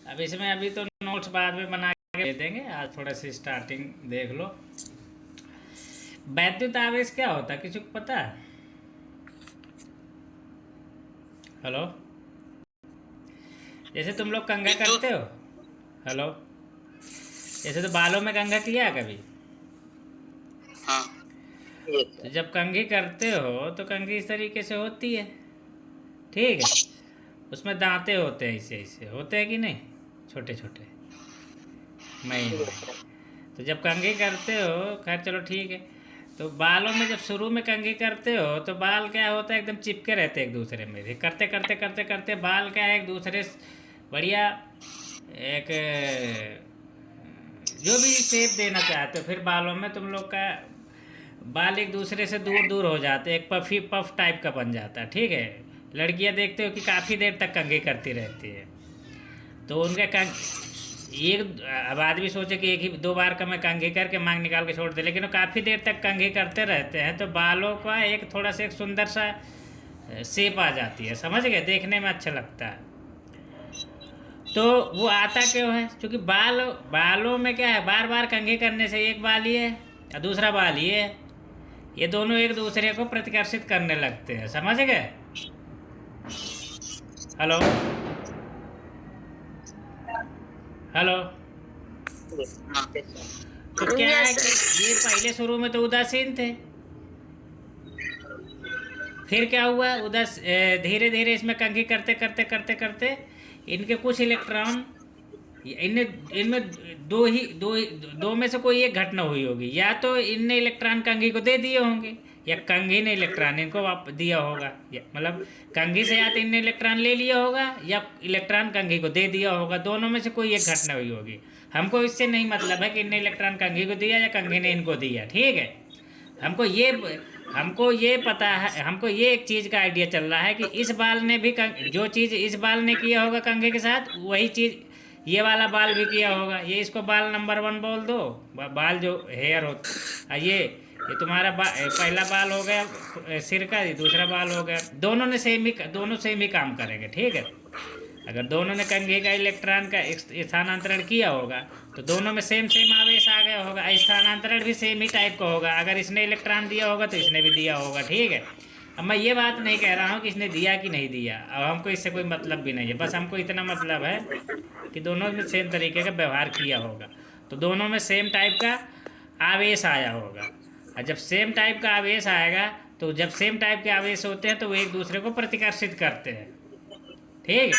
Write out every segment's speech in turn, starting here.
अब इसमें अभी तो नोट्स बाद में बना के दे देंगे, आज थोड़ा सी स्टार्टिंग देख लो। वैद्युत आवेश क्या होता है, किसी को पता है? हेलो, जैसे तुम लोग कंघा विद्युत। करते हो। हेलो, जैसे तो बालों में कंघा किया है कभी? हाँ। तो जब कंघी करते हो तो कंघी इस तरीके से होती है, ठीक है? उसमें दांते होते हैं, ऐसे ऐसे होते हैं कि नहीं, छोटे छोटे, महीन महीन। तो जब कंघी करते हो, खैर चलो ठीक है। तो बालों में जब शुरू में कंघी करते हो तो बाल क्या होता है, एकदम चिपके रहते हैं एक दूसरे में। फिर करते करते करते करते बाल क्या है, एक दूसरे बढ़िया एक जो भी शेप देना चाहते हो, फिर बालों में तुम लोग का बाल एक दूसरे से दूर दूर हो जाते हैं, एक पफी पफ टाइप का बन जाता है, ठीक है? लड़कियां देखते हो कि काफ़ी देर तक कंघी करती रहती है। तो उनके एक, अब आदमी सोचे कि एक ही दो बार का मैं कंघी करके मांग निकाल के छोड़ दे, लेकिन वो काफ़ी देर तक कंघी करते रहते हैं तो बालों का एक थोड़ा सा एक सुंदर सा शेप आ जाती है, समझ गए? देखने में अच्छा लगता है। तो वो आता क्यों है? क्योंकि बालों में क्या है, बार बार कंघी करने से एक बाल ये या दूसरा बाल ये दोनों एक दूसरे को प्रतिकर्षित करने लगते हैं, समझ गए? Hello, hello. तो क्या है कि ये पहले शुरू में तो उदासीन थे, फिर क्या हुआ, धीरे धीरे इसमें कंघी करते करते करते करते इनके कुछ इलेक्ट्रॉन, इनमें इनमें दो में से कोई एक घटना हुई होगी। या तो इनने इलेक्ट्रॉन कंघी को दे दिए होंगे, या कंघी ने इलेक्ट्रॉन इनको वापस दिया होगा। या मतलब कंघी से या तो इनने इलेक्ट्रॉन ले लिया होगा या इलेक्ट्रॉन कंघी को दे दिया होगा, दोनों में से कोई एक घटना हुई होगी। हमको इससे नहीं मतलब है कि इनने इलेक्ट्रॉन कंघी को दिया या कंघी ने इनको दिया, ठीक है? हमको ये हमको ये पता है, हमको ये एक चीज़ का आइडिया चल रहा है कि इस बाल ने भी जो चीज़ इस बाल ने किया होगा कंघे के साथ, वही चीज़ ये वाला बाल भी किया होगा। ये इसको बाल नंबर 1 बोल दो, बाल जो हेयर हो, ये तुम्हारा पहला बाल हो गया सिर का, ये दूसरा बाल हो गया। दोनों सेम ही काम करेंगे, ठीक है? अगर दोनों ने कंघी का इलेक्ट्रॉन का स्थानांतरण किया होगा तो दोनों में सेम सेम आवेश आ गया होगा, स्थानांतरण भी सेम ही टाइप का होगा। अगर इसने इलेक्ट्रॉन दिया होगा तो इसने भी दिया होगा, ठीक है? अब मैं ये बात नहीं कह रहा हूँ कि इसने दिया कि नहीं दिया, अब हमको इससे कोई मतलब भी नहीं है। बस हमको इतना मतलब है कि दोनों में सेम तरीके का व्यवहार किया होगा, तो दोनों में सेम टाइप का आवेश आया होगा। और जब सेम टाइप का आवेश आएगा, तो जब सेम टाइप के आवेश होते हैं तो वो एक दूसरे को प्रतिकर्षित करते हैं, ठीक है?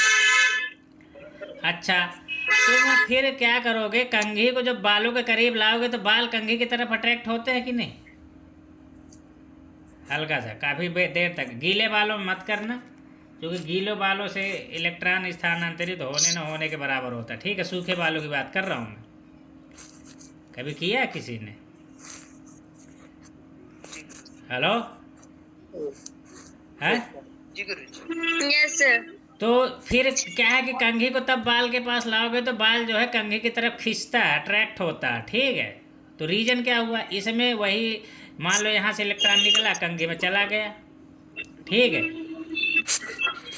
अच्छा, तो वो फिर क्या करोगे, कंघी को जब बालों के करीब लाओगे तो बाल कंघी की तरफ अट्रैक्ट होते हैं कि नहीं? हल्का सा, काफ़ी देर तक गीले बालों में मत करना, क्योंकि गीले बालों से इलेक्ट्रॉन स्थानांतरित होने न होने के बराबर होता है, ठीक है? सूखे बालों की बात कर रहा हूँ मैं। कभी किया किसी ने? हेलो, है? Yes sir. तो फिर क्या है कि कंघी को तब बाल के पास लाओगे तो बाल जो है कंघी की तरफ खींचता है, अट्रैक्ट होता है, ठीक है? तो रीजन क्या हुआ इसमें, वही मान लो यहाँ से इलेक्ट्रॉन निकला कंघी में चला गया, ठीक है?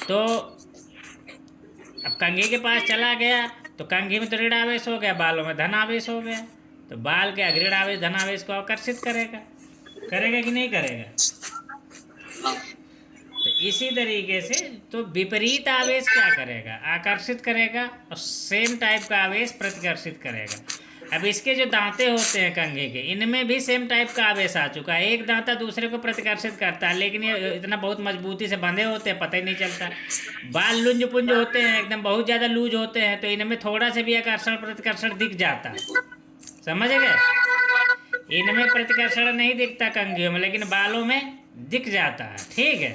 तो अब कंघी के पास चला गया तो कंघी में तो ऋण आवेश हो गया, बालों में धन आवेश हो गया। तो बाल के ऋण आवेश धन आवेश को आकर्षित करेगा, करेगा कि नहीं करेगा? तो इसी तरीके से तो विपरीत आवेश क्या करेगा, आकर्षित करेगा, और सेम टाइप का आवेश प्रतिकर्षित करेगा। अब इसके जो दांते होते हैं कंघी के, इनमें भी सेम टाइप का आवेश आ चुका है, एक दांता दूसरे को प्रतिकर्षित करता है, लेकिन ये इतना बहुत मजबूती से बंधे होते हैं पता ही नहीं चलता। बाल लुंज पुंज होते हैं, एकदम बहुत ज़्यादा लूज होते हैं, तो इनमें थोड़ा से भी आकर्षण प्रतिकर्षण दिख जाता है, समझ गए? इनमें प्रतिकर्षण नहीं दिखता कंघियों में, लेकिन बालों में दिख जाता है, ठीक है?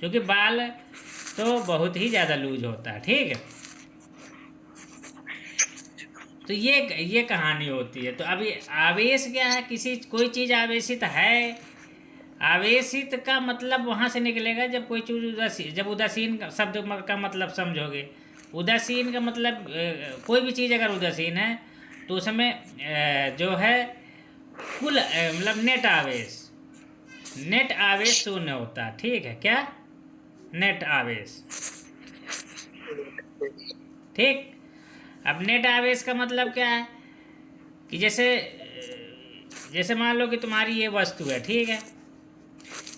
क्योंकि बाल तो बहुत ही ज़्यादा लूज होता है, ठीक है? तो ये कहानी होती है। तो अभी आवेश क्या है, कोई चीज़ आवेशित है, आवेशित का मतलब वहाँ से निकलेगा जब कोई चीज़ उदासीन, जब उदासीन शब्द का मतलब समझोगे। उदासीन का मतलब कोई भी चीज़ अगर उदासीन है तो उसमें जो है कुल मतलब नेट आवेश शून्य होता है, ठीक है? क्या नेट आवेश, ठीक? अब नेट आवेश का मतलब क्या है कि जैसे जैसे मान लो कि तुम्हारी ये वस्तु है, ठीक है,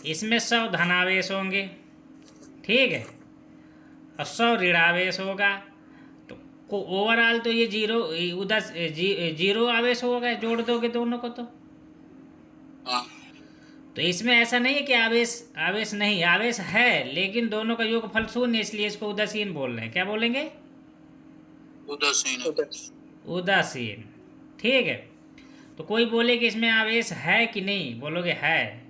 इसमें 100 धनावेश होंगे, ठीक है, और 100 ऋणावेश होगा, तो ओवरऑल तो ये उधर जीरो आवेश होगा, जोड़ दोगे दोनों को तो। तो इसमें ऐसा नहीं है कि आवेश आवेश नहीं, आवेश है, लेकिन दोनों का योगफल शून्य, इसलिए इसको उदासीन बोल रहे हैं। क्या बोलेंगे? उदासीन। उदासीन, ठीक है। तो कोई बोले कि इसमें आवेश है कि नहीं, बोलोगे है।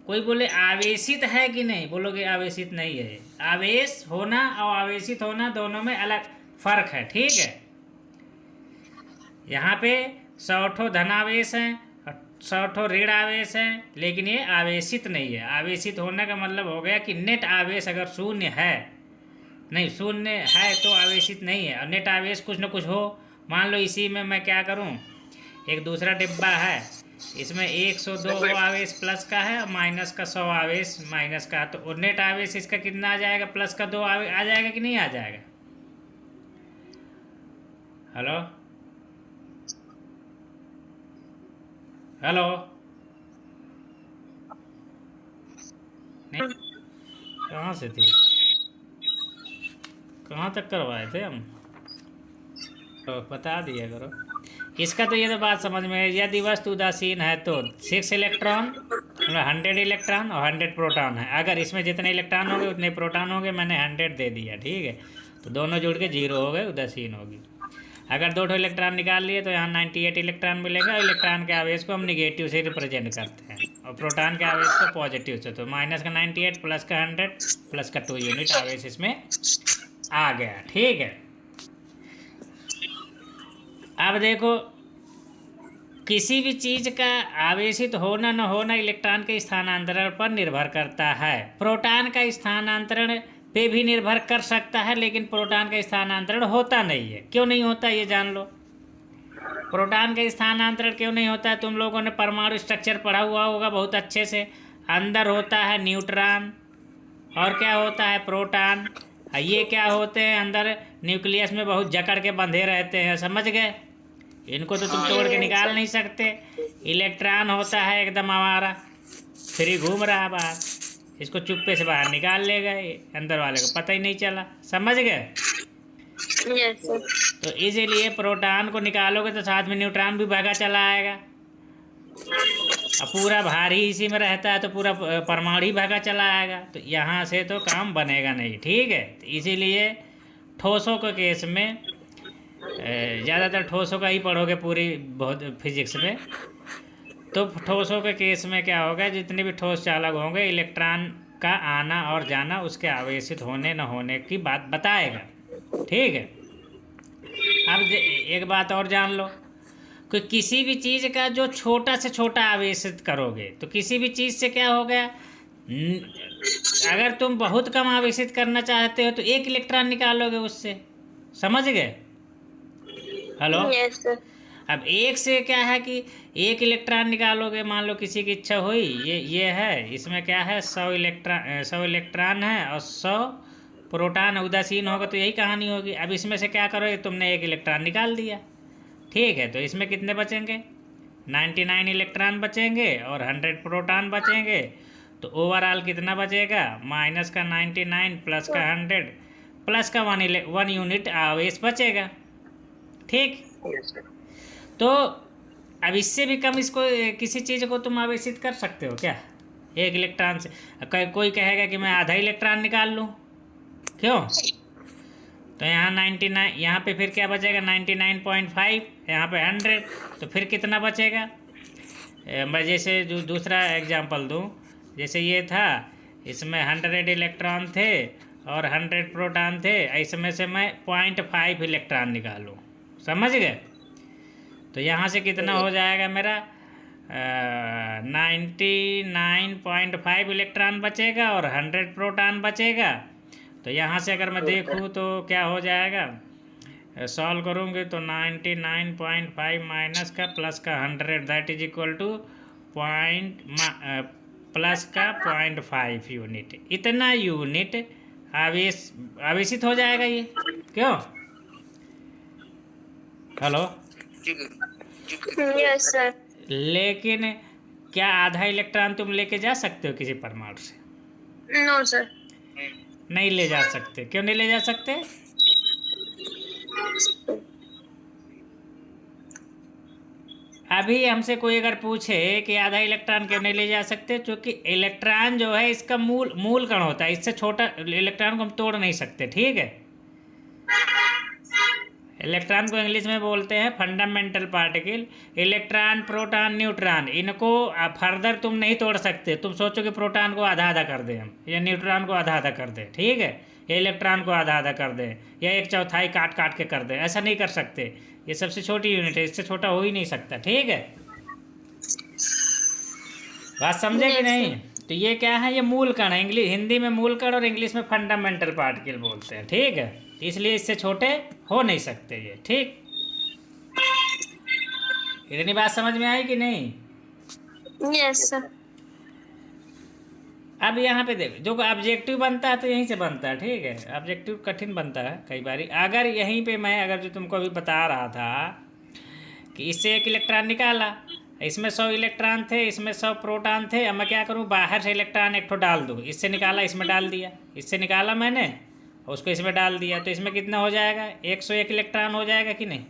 कोई बोले आवेशित है कि नहीं, बोलोगे आवेशित नहीं है। आवेश होना और आवेशित होना दोनों में अलग फर्क है, ठीक है। यहाँ पे 100 धनावेश हैं और 100 ऋण आवेश हैं, लेकिन ये आवेशित नहीं है। आवेशित होने का मतलब हो गया कि नेट आवेश अगर शून्य है, नहीं शून्य है तो आवेशित नहीं है, और नेट आवेश कुछ न कुछ हो। मान लो इसी में मैं क्या करूं, एक दूसरा डिब्बा है, इसमें 102 आवेश प्लस का है और माइनस का 100 आवेश माइनस का, तो नेट आवेश इसका कितना आ जाएगा? प्लस का 2 आ जाएगा कि नहीं आ जाएगा? हेलो हेलो, नहीं कहाँ से थी, कहाँ तक करवाए थे हम, तो बता दिया करो। इसका तो ये तो बात समझ में है। यदि वस्तु उदासीन है तो 6 इलेक्ट्रॉन, 100 इलेक्ट्रॉन और 100 प्रोटॉन है। अगर इसमें जितने इलेक्ट्रॉन होंगे उतने प्रोटॉन होंगे, मैंने 100 दे दिया, ठीक है, तो दोनों जुड़ के 0 हो गए, उदासीन होगी। अगर 2 इलेक्ट्रॉन निकाल लिए तो यहाँ 98 इलेक्ट्रॉन मिलेगा। इलेक्ट्रॉन के आवेश को हम निगेटिव से रिप्रेजेंट करते हैं और प्रोटॉन के आवेश को पॉजिटिव से, तो माइनस का 98 प्लस का 100 प्लस का 2 यूनिट आवेश इसमें आ गया, ठीक है। अब देखो, किसी भी चीज़ का आवेशित होना न होना इलेक्ट्रॉन के स्थानांतरण पर निर्भर करता है। प्रोटॉन का स्थानांतरण पे भी निर्भर कर सकता है, लेकिन प्रोटॉन का स्थानांतरण होता नहीं है। क्यों नहीं होता ये जान लो। प्रोटॉन का स्थानांतरण क्यों नहीं होता है? तुम लोगों ने परमाणु स्ट्रक्चर पढ़ा हुआ होगा बहुत अच्छे से। अंदर होता है न्यूट्रॉन और क्या होता है? प्रोटॉन। ये क्या होते हैं? अंदर न्यूक्लियस में बहुत जकड़ के बंधे रहते हैं, समझ गए? इनको तो तुम तोड़ के निकाल नहीं सकते। इलेक्ट्रॉन होता है एकदम आवारा, फ्री घूम रहा बाहर, इसको चुप्पे से बाहर निकाल ले गए, अंदर वाले को पता ही नहीं चला, समझ गए? Yes sir. तो इसीलिए प्रोटॉन को निकालोगे तो साथ में न्यूट्रॉन भी भागा चला आएगा, और पूरा भारी इसी में रहता है तो पूरा परमाणु ही भागा चला आएगा, तो यहाँ से तो काम बनेगा नहीं, ठीक है। तो इसीलिए ठोसों के केस में ज़्यादातर ठोसों का ही पढ़ोगे पूरी बहुत फिजिक्स में। तो ठोसों के केस में क्या होगा, जितने भी ठोस चालक होंगे, इलेक्ट्रॉन का आना और जाना उसके आवेशित होने न होने की बात बताएगा, ठीक है। अब एक बात और जान लो कि किसी भी चीज़ का जो छोटा से छोटा आवेशित करोगे तो किसी भी चीज़ से क्या हो गया, अगर तुम बहुत कम आवेशित करना चाहते हो तो 1 इलेक्ट्रॉन निकालोगे उससे, समझ गए? हेलो। Yes sir. अब एक से क्या है कि 1 इलेक्ट्रॉन निकालोगे, मान लो किसी की इच्छा हुई, ये है, इसमें क्या है 100 इलेक्ट्रॉन है और 100 प्रोटॉन उदासीन होगा, तो यही कहानी होगी। अब इसमें से क्या करोगे, तुमने 1 इलेक्ट्रॉन निकाल दिया, ठीक है, तो इसमें कितने बचेंगे? 99 इलेक्ट्रॉन बचेंगे और 100 प्रोटॉन बचेंगे, तो ओवरऑल कितना बचेगा? माइनस का 99 प्लस का 100 प्लस का 1 यूनिट आवेश बचेगा, ठीक। तो अब इससे भी कम इसको किसी चीज़ को तुम आवेशित कर सकते हो क्या 1 इलेक्ट्रॉन से? कोई कहेगा कि मैं आधा इलेक्ट्रॉन निकाल लूँ, क्यों? तो यहाँ 99, यहाँ पे फिर क्या बचेगा? 99.5, यहाँ पे 100, तो फिर कितना बचेगा? मैं जैसे दूसरा एग्जांपल दूँ, जैसे ये था, इसमें 100 इलेक्ट्रॉन थे और 100 प्रोटॉन थे, इसमें से मैं 0.5 इलेक्ट्रॉन निकालूँ, समझ गए? तो यहाँ से कितना हो जाएगा मेरा? 99.5 इलेक्ट्रॉन बचेगा और 100 प्रोटॉन बचेगा। तो यहाँ से अगर मैं देखूँ तो क्या हो जाएगा, सॉल्व करूँगे तो 99.5 माइनस का प्लस का 100 that is equal two plus का 0.5 यूनिट, इतना यूनिट आवेशित हो जाएगा ये, क्यों? हेलो। ठीक है। Yes sir. लेकिन क्या आधा इलेक्ट्रॉन तुम लेके जा सकते हो किसी परमाणु से? No sir. नहीं ले जा सकते। क्यों नहीं ले जा सकते? अभी हमसे कोई अगर पूछे कि आधा इलेक्ट्रॉन क्यों नहीं ले जा सकते, क्योंकि इलेक्ट्रॉन जो है इसका मूल मूल कण होता है, इससे छोटा इलेक्ट्रॉन को हम तोड़ नहीं सकते। ठीक है। इलेक्ट्रॉन को इंग्लिश में बोलते हैं fundamental particle. Electron, proton, neutron, इनको फर्दर तुम नहीं तोड़ सकते। तुम सोचो कि प्रोटॉन को आधा आधा कर दें हम, या न्यूट्रॉन को आधा आधा कर दें, ठीक है, या इलेक्ट्रॉन को आधा आधा कर दें, या एक चौथाई काट काट के कर दें, ऐसा नहीं कर सकते। ये सबसे छोटी यूनिट है, इससे छोटा हो ही नहीं सकता। ठीक है, बात समझे कि नहीं? तो ये क्या है? ये मूल कण है। इंग्लिश, हिंदी में मूल कण और इंग्लिश में फंडामेंटल पार्टिकल बोलते हैं। ठीक है, इसलिए इससे छोटे हो नहीं सकते ये। ठीक, इतनी बात समझ में आई कि नहीं? Yes sir. अब यहाँ पे देखो, जो ऑब्जेक्टिव बनता है तो यहीं से बनता है। ठीक है, ऑब्जेक्टिव कठिन बनता है कई बार। अगर यहीं पे मैं, अगर जो तुमको अभी बता रहा था कि इससे एक इलेक्ट्रॉन निकाला, इसमें 100 इलेक्ट्रॉन थे, इसमें 100 प्रोटॉन थे, अब मैं क्या करूँ, बाहर से इलेक्ट्रॉन एक ठो डाल दूँ। इससे निकाला, इसमें डाल दिया, इससे निकाला मैंने, उसको इसमें डाल दिया, तो इसमें कितना हो जाएगा? 101 इलेक्ट्रॉन हो जाएगा कि नहीं?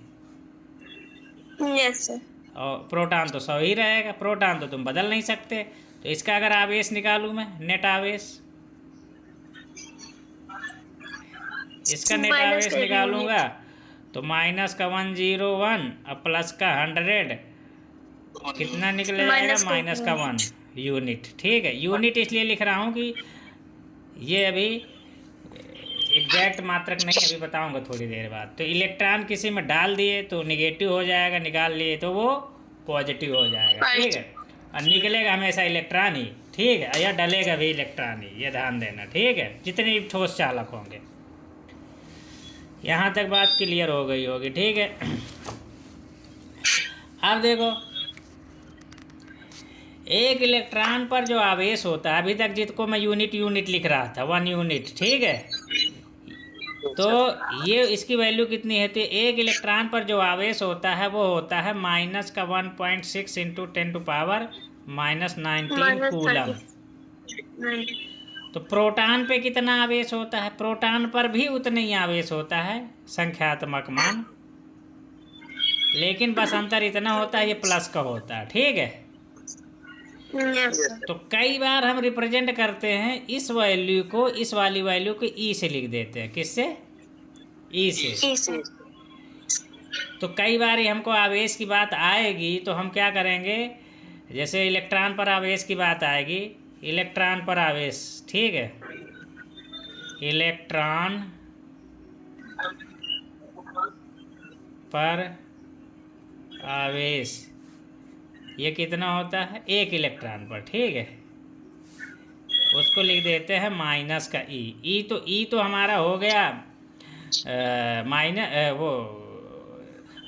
Yes sir. और प्रोटॉन तो 100 ही रहेगा। प्रोटॉन तो तुम बदल नहीं सकते। तो इसका अगर आवेश निकालूं मैं, नेट आवेश, इसका नेट आवेश निकालूंगा तो माइनस का 101 और प्लस का 100, कितना निकल जाएगा? माइनस का 1 यूनिट। ठीक है, यूनिट इसलिए लिख रहा हूँ कि ये अभी एग्जैक्ट मात्रक नहीं, अभी बताऊंगा थोड़ी देर बाद। तो इलेक्ट्रॉन किसी में डाल दिए तो निगेटिव हो जाएगा, निकाल लिए तो वो पॉजिटिव हो जाएगा। ठीक है, और निकलेगा हमेशा इलेक्ट्रॉन ही। ठीक है, या डलेगा भी इलेक्ट्रॉन ही, ये ध्यान देना। ठीक है, जितने भी ठोस चालक होंगे। यहाँ तक बात क्लियर हो गई होगी। ठीक है, अब देखो, एक इलेक्ट्रॉन पर जो आवेश होता है, अभी तक जिसको मैं यूनिट यूनिट लिख रहा था, 1 यूनिट। ठीक है, तो ये इसकी वैल्यू कितनी है? तो एक इलेक्ट्रॉन पर जो आवेश होता है वो होता है माइनस का 1.6 इंटू 10⁻⁻19 कूलम। तो प्रोटॉन पे कितना आवेश होता है? प्रोटॉन पर भी उतना ही आवेश होता है, संख्यात्मक मान, लेकिन बस अंतर इतना होता है, ये प्लस का होता है। ठीक है, तो कई बार हम रिप्रेजेंट करते हैं इस वैल्यू को, इस वाली वैल्यू को ई से लिख देते हैं। किससे? ई से। तो कई बार हमको आवेश की बात आएगी तो हम क्या करेंगे, जैसे इलेक्ट्रॉन पर आवेश की बात आएगी, इलेक्ट्रॉन पर आवेश, ठीक है, इलेक्ट्रॉन पर आवेश ये कितना होता है? 1 इलेक्ट्रॉन पर। ठीक है, उसको लिख देते हैं माइनस का ई। ई तो हमारा हो गया माइनस, वो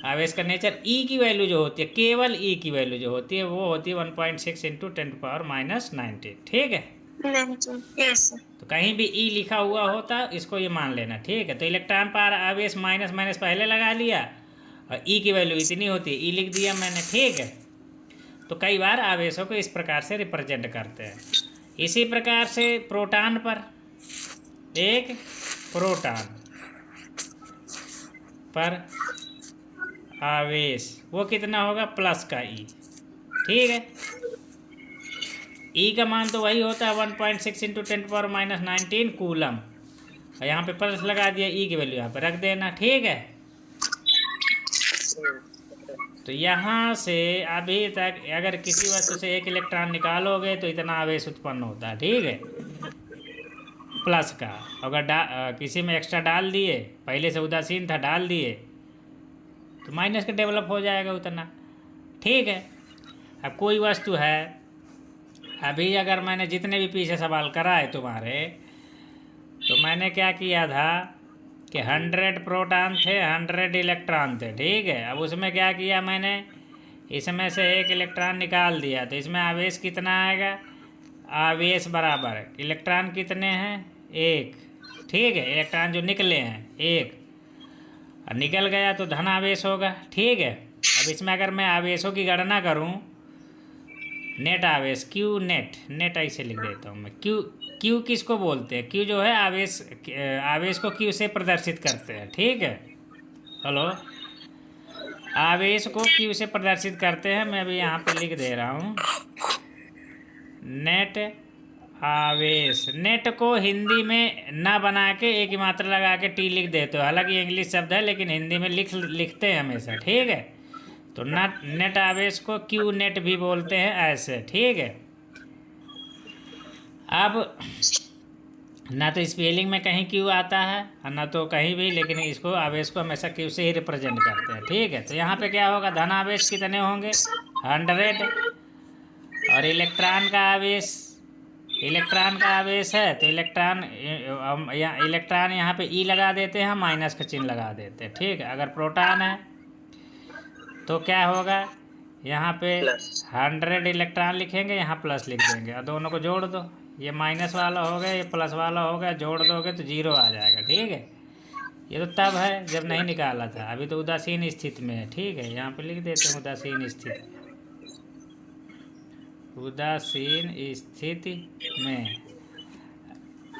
आवेश का नेचर। ई की वैल्यू जो होती है, केवल ई की वैल्यू जो होती है वो होती है 1.6 इंटू 10⁻⁻19। ठीक है, तो कहीं भी ई लिखा हुआ होता इसको ये मान लेना। ठीक है, तो इलेक्ट्रॉन पर आवेश माइनस माइनस पहले लगा लिया और ई की वैल्यू इतनी होती है, ई लिख दिया मैंने। ठीक है, तो कई बार आवेशों को इस प्रकार से रिप्रेजेंट करते हैं। इसी प्रकार से प्रोटॉन पर, एक प्रोटॉन पर आवेश वो कितना होगा? प्लस का ई। ठीक है, ई का मान तो वही होता है 1.6 इंटू 10⁻⁻19 कूलम, और यहाँ पे प्लस लगा दिया, ई की वैल्यू यहाँ पे रख देना। ठीक है, तो यहाँ से अभी तक अगर किसी वस्तु से 1 इलेक्ट्रॉन निकालोगे तो इतना आवेश उत्पन्न होता है। ठीक है, प्लस का। अगर किसी में एक्स्ट्रा डाल दिए, पहले से उदासीन था, डाल दिए तो माइनस का डेवलप हो जाएगा उतना। ठीक है, अब कोई वस्तु है, अभी अगर मैंने जितने भी पीछे सवाल कराए तुम्हारे, तो मैंने क्या किया था कि 100 प्रोटॉन थे, 100 इलेक्ट्रॉन थे। ठीक है, अब उसमें क्या किया मैंने, इसमें से 1 इलेक्ट्रॉन निकाल दिया, तो इसमें आवेश कितना आएगा? आवेश बराबर इलेक्ट्रॉन कितने हैं? 1। ठीक है, इलेक्ट्रॉन जो निकले हैं 1, और निकल गया तो धन आवेश होगा, ठीक है। अब इसमें अगर मैं आवेशों की गणना करूं, नेट आवेश, क्यू नेट, नेट ऐसे लिख देता हूं मैं। क्यू, क्यू किसको बोलते हैं? क्यू जो है आवेश, आवेश को क्यू से प्रदर्शित करते हैं, ठीक है। हेलो, आवेश को क्यू से प्रदर्शित करते हैं। मैं अभी यहाँ पे लिख दे रहा हूँ, नेट आवेश। नेट को हिंदी में ना बना के एक ही मात्रा लगा के टी लिख देते हो, हालांकि इंग्लिश शब्द है लेकिन हिंदी में लिखते हैं हमेशा, ठीक है। तो नेट आवेश को क्यू नेट भी बोलते हैं ऐसे, ठीक है। अब ना तो स्पेलिंग में कहीं क्यू आता है और ना तो कहीं भी, लेकिन इसको आवेश को हमेशा क्यू से ही रिप्रेजेंट करते हैं, ठीक है। तो यहाँ पे क्या होगा, धन आवेश कितने होंगे? 100। और इलेक्ट्रॉन का आवेश, इलेक्ट्रॉन का आवेश है तो इलेक्ट्रॉन, इलेक्ट्रॉन यहाँ पे ई लगा देते हैं, माइनस का चिन्ह लगा देते हैं, ठीक है। अगर प्रोटॉन है तो क्या होगा, यहाँ पे 100 इलेक्ट्रॉन लिखेंगे, यहाँ प्लस लिख देंगे और दोनों को जोड़ दो। ये माइनस वाला हो गया, ये प्लस वाला हो गया, जोड़ दोगे तो 0 आ जाएगा, ठीक है। ये तो तब है जब नहीं निकाला था, अभी तो उदासीन स्थिति में है, ठीक है। यहाँ पे लिख देते हैं उदासीन स्थिति, उदासीन स्थिति में।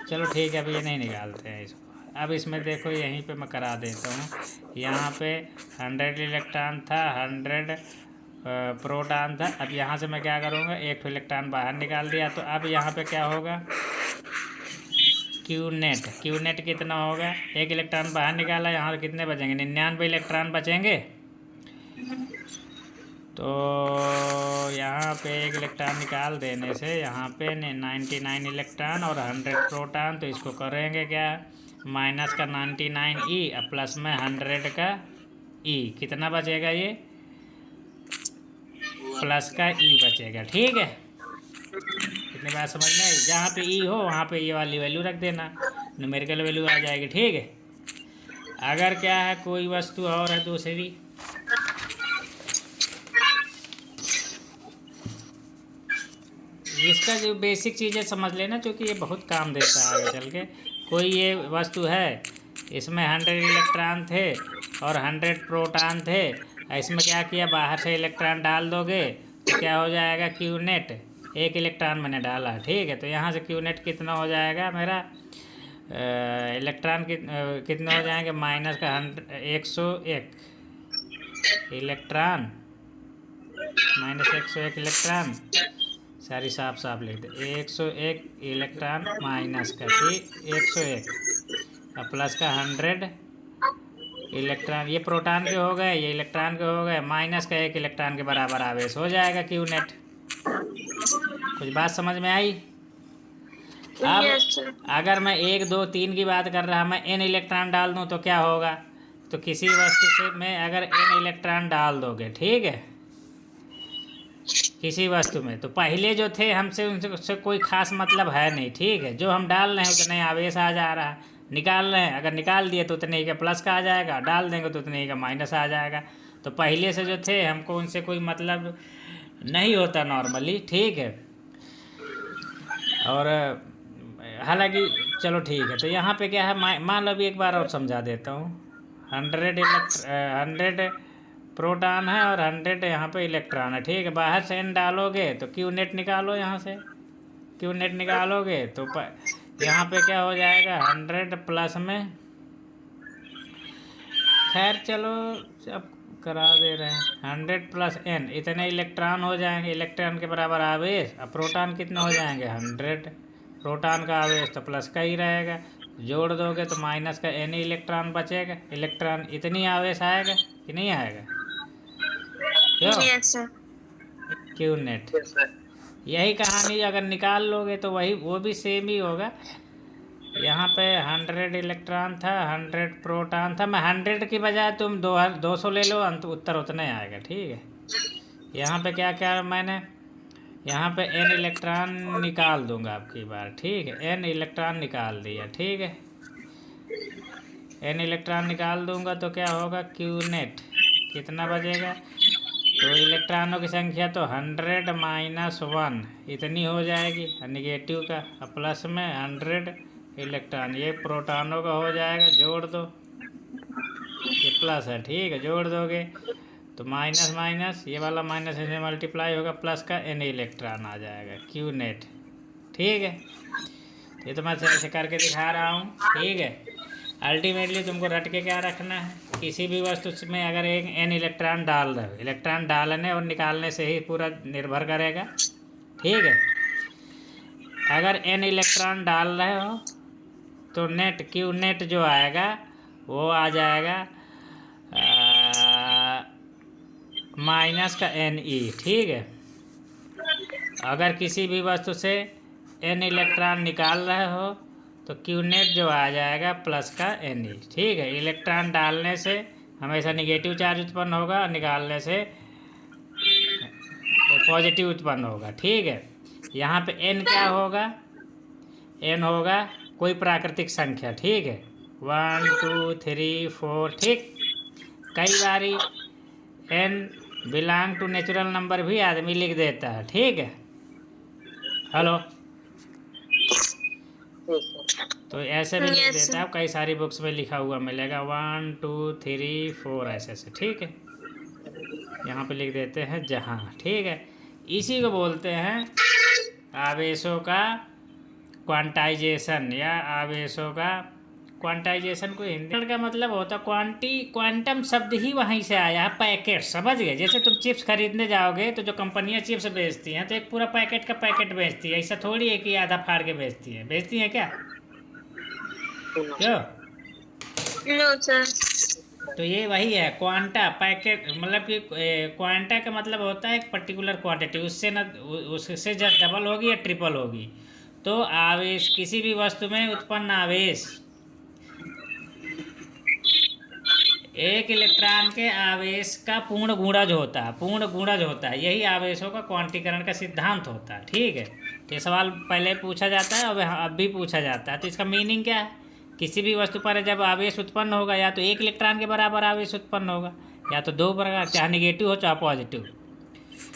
चलो ठीक है, अभी ये नहीं निकालते हैं इसको। अब इसमें देखो, यहीं पे मैं करा देता हूँ। यहाँ पे 100 इलेक्ट्रॉन था, 100 प्रोटॉन था। अब यहाँ से मैं क्या करूँगा, एक इलेक्ट्रॉन बाहर निकाल दिया, तो अब यहाँ पे क्या होगा, क्यू नेट। क्यू नेट कितना होगा, एक इलेक्ट्रॉन बाहर निकाला, यहाँ कितने बचेंगे, 99 इलेक्ट्रॉन बचेंगे। तो यहाँ पे एक इलेक्ट्रॉन निकाल देने से यहाँ पे 99 इलेक्ट्रॉन और 100 प्रोटॉन, तो इसको करेंगे क्या, माइनस का 99 ई और प्लस में 100 का ई, कितना बचेगा, ये प्लस का ई बचेगा, ठीक है। इतनी बात समझ में आई। जहाँ पे ई हो वहाँ पे ये वाली वैल्यू रख देना, न्यूमेरिकल वैल्यू आ जाएगी, ठीक है। अगर क्या है, कोई वस्तु और है दूसरी, इसका जो बेसिक चीज़ें समझ लेना, क्योंकि ये बहुत काम देता है आगे चल के। कोई ये वस्तु है, इसमें 100 इलेक्ट्रॉन थे और 100 प्रोटॉन थे, इसमें क्या किया, बाहर से इलेक्ट्रॉन डाल दोगे तो क्या हो जाएगा, क्यू नेट। एक इलेक्ट्रॉन मैंने डाला, ठीक है। तो यहाँ से क्यू नेट कितना हो जाएगा मेरा, इलेक्ट्रॉन कितने हो जाएंगे, माइनस का 101 इलेक्ट्रॉन, माइनस 101 इलेक्ट्रॉन, सारी साफ साफ लिख दे, 101 इलेक्ट्रॉन माइनस का, ठीक, 101 और प्लस का 100 इलेक्ट्रॉन। ये प्रोटॉन के हो गए, ये इलेक्ट्रॉन के हो गए, माइनस का 1 इलेक्ट्रॉन के बराबर आवेश हो जाएगा क्यू नेट। कुछ बात समझ में आई? अब अगर मैं 1 2 3 की बात कर रहा, मैं n इलेक्ट्रॉन डाल दूं तो क्या होगा, तो किसी वस्तु से मैं अगर n इलेक्ट्रॉन डाल दोगे, ठीक है, किसी वस्तु में, तो पहले जो थे हमसे उससे कोई खास मतलब है नहीं, ठीक है। जो हम डाल रहे हैं उतने आवेश आ जा रहा है, निकाल रहे हैं, अगर निकाल दिए तो उतने ही का प्लस का आ जाएगा, डाल देंगे तो उतने ही का माइनस आ जाएगा। तो पहले से जो थे हमको उनसे कोई मतलब नहीं होता नॉर्मली, ठीक है। और हालांकि चलो ठीक है। तो यहाँ पे क्या है, मान लो अभी एक बार और समझा देता हूँ। 100 प्रोटॉन है और 100 यहाँ पे इलेक्ट्रॉन है, ठीक है। बाहर से n डालोगे तो क्यू नेट निकालो, यहाँ से क्यू नेट निकालोगे तो यहाँ पे क्या हो जाएगा, 100 प्लस में, खैर चलो अब करा दे रहे हैं, 100 प्लस n, इतने इलेक्ट्रॉन हो जाएंगे, इलेक्ट्रॉन के बराबर आवेश। अब प्रोटॉन कितने हो जाएंगे, 100 प्रोटॉन का आवेश तो प्लस का ही रहेगा, जोड़ दोगे तो माइनस का n इलेक्ट्रॉन बचेगा। इलेक्ट्रॉन इतनी आवेश आएगा कि नहीं आएगा, यस सर, क्यू नेट। यही कहानी अगर निकाल लोगे तो वही, वो भी सेम ही होगा। यहाँ पे 100 इलेक्ट्रॉन था, 100 प्रोटॉन था, मैं 100 की बजाय तुम 200 ले लो, उत्तर उतना ही आएगा, ठीक है। यहाँ पे क्या क्या मैंने, यहाँ पे n इलेक्ट्रॉन निकाल दूंगा आपकी बार, ठीक है। n इलेक्ट्रॉन निकाल दिया, ठीक है। n इलेक्ट्रॉन निकाल दूंगा तो क्या होगा, क्यू नेट कितना बचेगा, तो इलेक्ट्रॉनों की संख्या तो 100 माइनस 1 इतनी हो जाएगी, निगेटिव का, प्लस में 100 इलेक्ट्रॉन, ये प्रोटॉनों का हो जाएगा, जोड़ दो ये प्लस है, ठीक है, जोड़ दोगे तो माइनस माइनस, ये वाला माइनस इसमें मल्टीप्लाई होगा, प्लस का एन इलेक्ट्रॉन आ जाएगा, क्यू नेट। ठीक है, तो ये तो मैं ऐसे करके दिखा रहा हूँ। ठीक है, अल्टीमेटली तुमको रट के क्या रखना है, किसी भी वस्तु में अगर एक एन इलेक्ट्रॉन डाल रहे हो, इलेक्ट्रॉन डालने और निकालने से ही पूरा निर्भर करेगा। ठीक है, अगर एन इलेक्ट्रॉन डाल रहे हो तो नेट क्यू नेट जो आएगा वो आ जाएगा माइनस का एन ई। ठीक है, अगर किसी भी वस्तु से एन इलेक्ट्रॉन निकाल रहे हो तो क्यू नेट जो आ जाएगा प्लस का एन ई। ठीक है, इलेक्ट्रॉन डालने से हमेशा निगेटिव चार्ज उत्पन्न होगा और निकालने से पॉजिटिव उत्पन्न होगा। ठीक है, यहाँ पे एन क्या होगा, एन होगा कोई प्राकृतिक संख्या। ठीक है, 1 2 3 4। ठीक, कई बारी n belong to natural number भी आदमी लिख देता है। ठीक है, हेलो, तो ऐसे भी लिख देता है, कई सारी बुक्स में लिखा हुआ मिलेगा 1 2 3 4 ऐसे से। ठीक है, यहाँ पे लिख देते हैं जहाँ। ठीक है, इसी को बोलते हैं आवेशों का क्वांटाइजेशन या आवेशों का क्वांटाइजेशन को हिंदी का मतलब होता है क्वांटम शब्द ही वहीं से आया है, पैकेट। समझ गए, जैसे तुम चिप्स खरीदने जाओगे तो जो कंपनियां चिप्स बेचती हैं तो एक पूरा पैकेट का पैकेट बेचती है, ऐसा थोड़ी है कि आधा फाड़ के बेचती हैं क्या, क्यों? No sir. तो ये वही है क्वांटा पैकेट, मतलब कि क्वांटा का मतलब होता है एक पर्टिकुलर क्वांटिटी, उससे न उससे जस्ट डबल होगी या ट्रिपल होगी। तो आवेश, किसी भी वस्तु में उत्पन्न आवेश एक इलेक्ट्रॉन के आवेश का पूर्ण गुणज होता है, यही आवेशों का क्वांटीकरण का सिद्धांत होता है। ठीक है, तो ये सवाल पहले पूछा जाता है और अब भी पूछा जाता है। तो इसका मीनिंग क्या है, किसी भी वस्तु पर जब आवेश उत्पन्न होगा या तो एक इलेक्ट्रॉन के बराबर आवेश उत्पन्न होगा, या तो दो प्रकार, चाहे निगेटिव हो चाहे पॉजिटिव,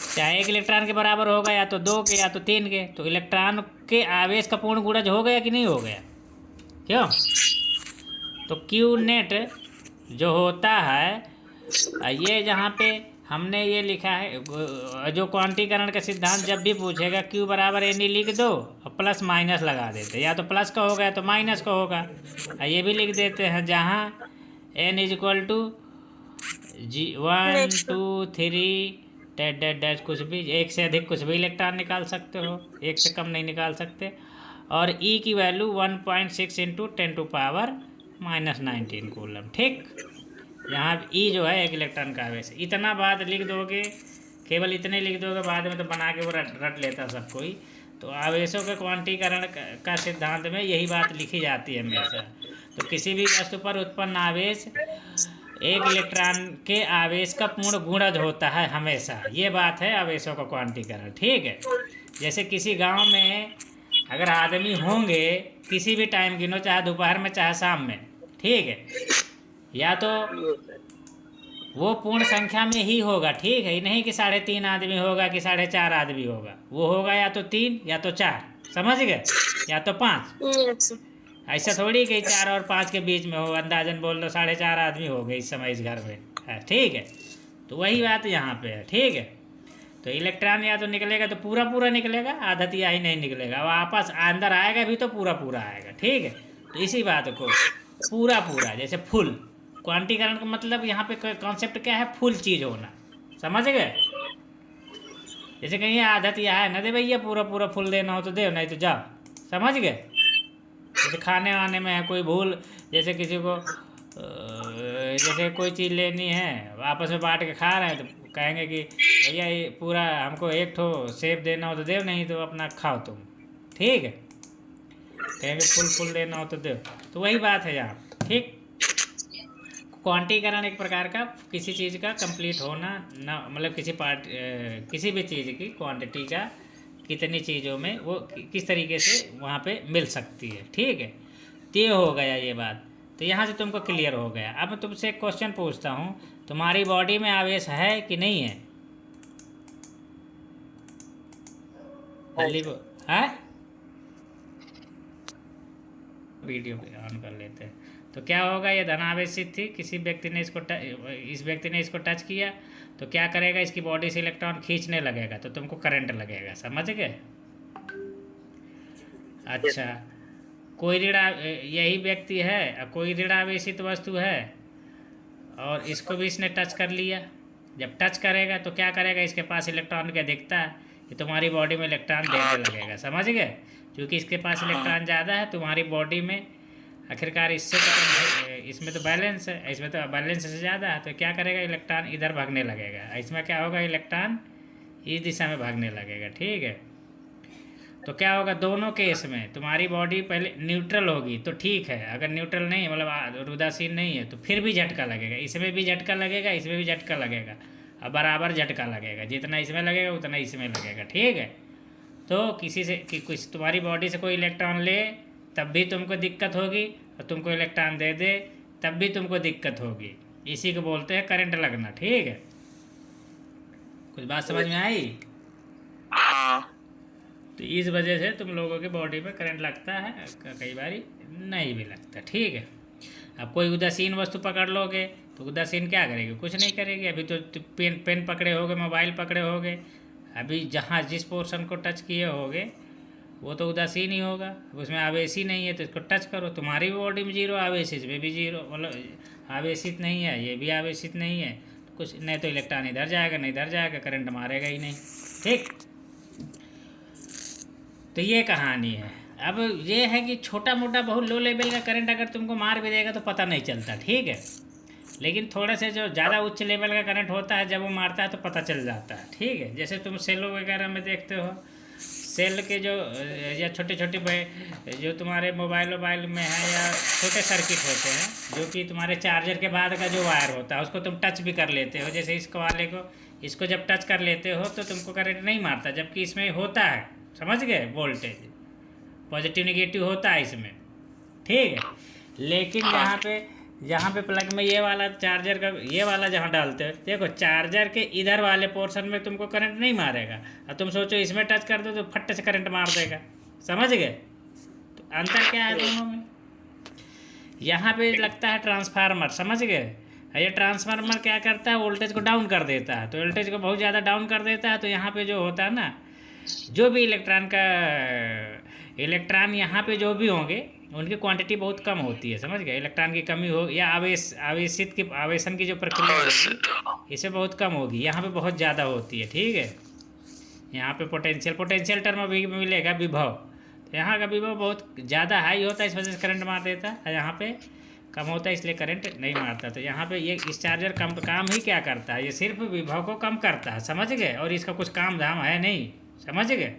चाहे एक इलेक्ट्रॉन के बराबर होगा या तो दो के या तो तीन के। तो इलेक्ट्रॉन के आवेश का पूर्ण गुणज हो गया कि नहीं हो गया, क्यों? तो क्यू नेट जो होता है, ये जहाँ पे हमने ये लिखा है, जो क्वांटीकरण का सिद्धांत जब भी पूछेगा क्यू बराबर एन ई लिख दो और प्लस माइनस लगा देते, या तो प्लस का होगा या तो माइनस का होगा। ये भी लिख देते हैं जहाँ n is equal to 1 2 3 dash dash dash, कुछ भी, एक से अधिक कुछ भी इलेक्ट्रॉन निकाल सकते हो, एक से कम नहीं निकाल सकते। और ई की वैल्यू 1.6 इंटू 10⁻⁻19 कूलम। ठीक, यहाँ ई जो है एक इलेक्ट्रॉन का आवेश। इतना बात लिख दोगे, केवल इतने लिख दोगे, बाद में तो बना के वो रट लेता सब कोई। तो आवेशों के क्वांटीकरण का सिद्धांत में यही बात लिखी जाती है हमेशा। तो किसी भी वस्तु पर उत्पन्न आवेश एक इलेक्ट्रॉन के आवेश का पूर्ण गुणज होता है हमेशा, ये बात है आवेशों का क्वांटीकरण। ठीक है, जैसे किसी गांव में अगर आदमी होंगे किसी भी टाइम गिनो, चाहे दोपहर में चाहे शाम में, ठीक है, या तो वो पूर्ण संख्या में ही होगा। ठीक है, नहीं कि 3.5 आदमी होगा कि 4.5 आदमी होगा, वो होगा या तो 3 या तो 4, समझ गए, या तो 5। ऐसा थोड़ी कि 4 और 5 के बीच में हो, अंदाजन बोल लो 4.5 आदमी हो गए इस समय इस घर में है। ठीक है, तो वही बात यहाँ पे है। ठीक है, तो इलेक्ट्रॉन या तो निकलेगा तो पूरा पूरा निकलेगा, आधा तिहाई नहीं निकलेगा, वापस अंदर आएगा भी तो पूरा पूरा आएगा। ठीक है, तो इसी बात को पूरा पूरा, जैसे फुल, क्वांटीकरण का मतलब यहाँ पे कॉन्सेप्ट क्या है, फुल चीज़ होना, समझ गए। जैसे कहीं आधा तिहाई ना दे भैया, पूरा पूरा फुल देना हो तो दे, नहीं तो जाओ, समझ गए। जैसे खाने वाने में है कोई भूल, जैसे किसी को जैसे कोई चीज़ लेनी है, आपस में बांट के खा रहे हैं, तो कहेंगे कि भैया ये पूरा हमको एक ठो सेब देना हो तो दे, नहीं तो अपना खाओ तुम। ठीक है, कहेंगे फुल देना हो तो दो। तो वही बात है यहाँ। ठीक, क्वांटीकरण एक प्रकार का किसी चीज़ का कंप्लीट होना ना, मतलब किसी भी चीज़ की क्वांटिटी का कितनी चीज़ों में वो किस तरीके से वहाँ पे मिल सकती है। ठीक है, तो ये हो गया ये बात, तो यहाँ से तुमको क्लियर हो गया। अब मैं तुमसे एक क्वेश्चन पूछता हूँ, तुम्हारी बॉडी में आवेश है कि नहीं है? जल्दी है, वीडियो ऑन कर लेते हैं। तो क्या होगा, ये धनावेशित थी, किसी व्यक्ति ने इसको इस व्यक्ति ने इसको टच किया तो क्या करेगा, इसकी बॉडी से इलेक्ट्रॉन खींचने लगेगा तो तुमको करंट लगेगा। समझ गए? अच्छा, कोई यही व्यक्ति है, कोई ऋणावेशित वस्तु है और इसको भी इसने टच कर लिया। जब टच करेगा तो क्या करेगा, इसके पास इलेक्ट्रॉन क्या दिखता है, ये तुम्हारी बॉडी में इलेक्ट्रॉन देने लगेगा। समझ गए? क्योंकि इसके पास इलेक्ट्रॉन ज़्यादा है तुम्हारी बॉडी में, आखिरकार इससे तो इसमें तो बैलेंस है, इसमें तो बैलेंस से ज़्यादा है, तो क्या करेगा, इलेक्ट्रॉन इधर भागने लगेगा। इसमें क्या होगा, इलेक्ट्रॉन इस दिशा में भागने लगेगा। ठीक है? तो क्या होगा, दोनों केस में तुम्हारी बॉडी पहले न्यूट्रल होगी तो ठीक है, अगर न्यूट्रल नहीं है मतलब उदासीन नहीं है तो फिर भी झटका लगेगा, इसमें भी झटका लगेगा, इसमें भी झटका लगेगा, और बराबर झटका लगेगा, जितना इसमें लगेगा उतना इसमें लगेगा। ठीक है? तो किसी से कुछ तुम्हारी बॉडी से कोई इलेक्ट्रॉन ले तब भी तुमको दिक्कत होगी, और तुमको इलेक्ट्रॉन दे दे तब भी तुमको दिक्कत होगी। इसी को बोलते हैं करंट लगना। ठीक है? कुछ बात समझ में आई? हाँ। तो इस वजह से तुम लोगों की बॉडी में करंट लगता है, कई बार नहीं भी लगता। ठीक है? अब कोई उदासीन वस्तु पकड़ लोगे तो उदासीन क्या करेगी, कुछ नहीं करेगी। अभी तो पेन पकड़े होगे, मोबाइल पकड़े होगे, अभी जहाँ जिस पोर्शन को टच किए होगे वो तो उदासीन ही होगा, उसमें आवेश ही नहीं है, तो इसको टच करो, तुम्हारी बॉडी में जीरो आवेश, इसमें भी जीरो, मतलब आवेशित नहीं है, ये भी आवेशित नहीं है, तो कुछ नहीं, तो इलेक्ट्रॉन इधर जाएगा नहीं इधर जाएगा, करंट मारेगा ही नहीं। ठीक? तो ये कहानी है। अब ये है कि छोटा मोटा बहुत लो लेवल का करंट अगर तुमको मार भी देगा तो पता नहीं चलता। ठीक है? लेकिन थोड़े से जो ज़्यादा उच्च लेवल का करंट होता है, जब वो मारता है तो पता चल जाता है। ठीक है? जैसे तुम सेलों वगैरह में देखते हो, सेल के जो या छोटे छोटे जो तुम्हारे मोबाइल में है, या छोटे सर्किट होते हैं जो कि तुम्हारे चार्जर के बाद का जो वायर होता है उसको तुम टच भी कर लेते हो। जैसे इस वाले को, इसको जब टच कर लेते हो तो तुमको करंट नहीं मारता, जबकि इसमें होता है। समझ गए? वोल्टेज पॉजिटिव निगेटिव होता है इसमें। ठीक है? लेकिन यहाँ पे प्लग में ये वाला चार्जर का ये वाला जहाँ डालते हो, देखो चार्जर के इधर वाले पोर्शन में तुमको करंट नहीं मारेगा, और तुम सोचो इसमें टच कर दो तो फट से करंट मार देगा। समझ गए? तो अंतर क्या है दोनों में? यहाँ पे लगता है ट्रांसफार्मर। समझ गए? ये ट्रांसफार्मर क्या करता है, वोल्टेज को डाउन कर देता है, तो वोल्टेज को बहुत ज़्यादा डाउन कर देता है, तो यहाँ पे जो होता है ना, जो भी इलेक्ट्रॉन यहाँ पे जो भी होंगे उनकी क्वांटिटी बहुत कम होती है। समझ गए? इलेक्ट्रॉन की कमी हो या आवेशन की जो प्रक्रिया होगी इससे बहुत कम होगी, यहाँ पे बहुत ज़्यादा होती है। ठीक है? यहाँ पे पोटेंशियल टर्म भी मिलेगा, विभव, तो यहाँ का विभव बहुत ज़्यादा हाई होता है, इस वजह से करंट मार देता है, यहाँ पे कम होता है इसलिए करंट नहीं मारता। तो यहाँ पे ये इस चार्जर काम ही क्या करता है, ये सिर्फ विभव को कम करता है। समझ गए? और इसका कुछ काम धाम है नहीं। समझ गए?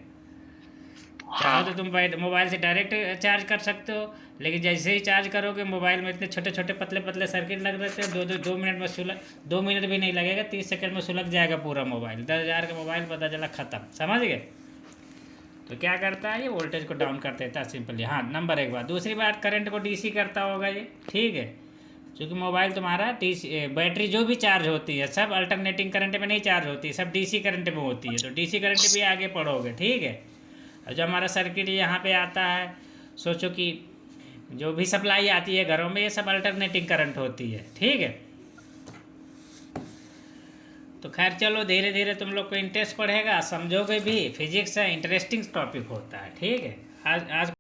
चाहो तो तुम मोबाइल से डायरेक्ट चार्ज कर सकते हो, लेकिन जैसे ही चार्ज करोगे मोबाइल में इतने छोटे छोटे पतले सर्किट लग देते हैं, 2 मिनट में 2 मिनट भी नहीं लगेगा, 30 सेकंड में सुलग जाएगा पूरा मोबाइल। 10,000 का मोबाइल पता चला ख़त्म। समझ गए? तो क्या करता है, ये वोल्टेज को डाउन कर देता है सिंपली। हाँ, नंबर 1 बात। दूसरी बात, करंट को डीसी करता होगा ये। ठीक है? क्योंकि मोबाइल तुम्हारा बैटरी जो भी चार्ज होती है सब अल्टरनेटिंग करंट में नहीं चार्ज होती है, सब डीसी करंट में होती है, तो डीसी करंट भी आगे पढ़ोगे। ठीक है? और जो हमारा सर्किट यहाँ पे आता है, सोचो कि जो भी सप्लाई आती है घरों में, ये सब अल्टरनेटिंग करंट होती है। ठीक है? तो खैर चलो, धीरे धीरे तुम लोग को इंटरेस्ट पड़ेगा, समझोगे भी। फिजिक्स है, इंटरेस्टिंग टॉपिक होता है। ठीक है? आज